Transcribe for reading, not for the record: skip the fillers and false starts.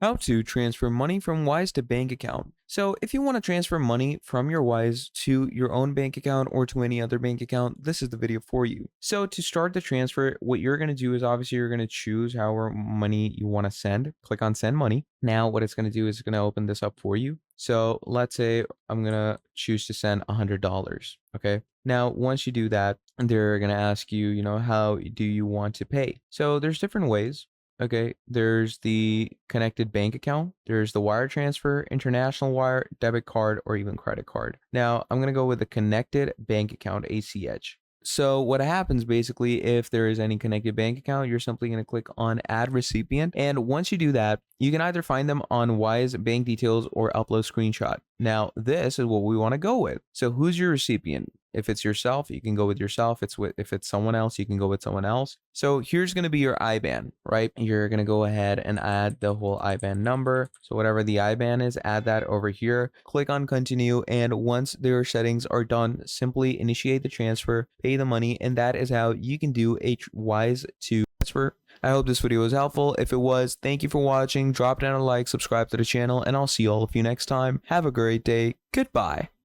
How to transfer money from Wise to bank account. So if you want to transfer money from your Wise to your own bank account or to any other bank account, this is the video for you. So to start the transfer, what you're going to do is obviously you're going to choose however money you want to send. Click on send money. Now what it's going to do is it's going to open this up for you. So let's say I'm going to choose to send $100. Okay. Now, once you do that, they're going to ask you, how do you want to pay? So there's different ways. Okay, there's the connected bank account, there's the wire transfer, international wire, debit card, or even credit card. Now, I'm going to go with the connected bank account, ACH. So what happens basically if there is any connected bank account, you're simply going to click on add recipient. And once you do that, you can either find them on Wise bank details or upload screenshot. Now, this is what we want to go with. So who's your recipient? If it's yourself, you can go with yourself. If it's someone else, you can go with someone else. So here's going to be your IBAN, right? You're going to go ahead and add the whole IBAN number. So whatever the IBAN is, add that over here. Click on continue. And once their settings are done, simply initiate the transfer, pay the money. And that is how you can do a Wise to transfer. I hope this video was helpful. If it was, thank you for watching. Drop down a like, subscribe to the channel, and I'll see all of you next time. Have a great day. Goodbye.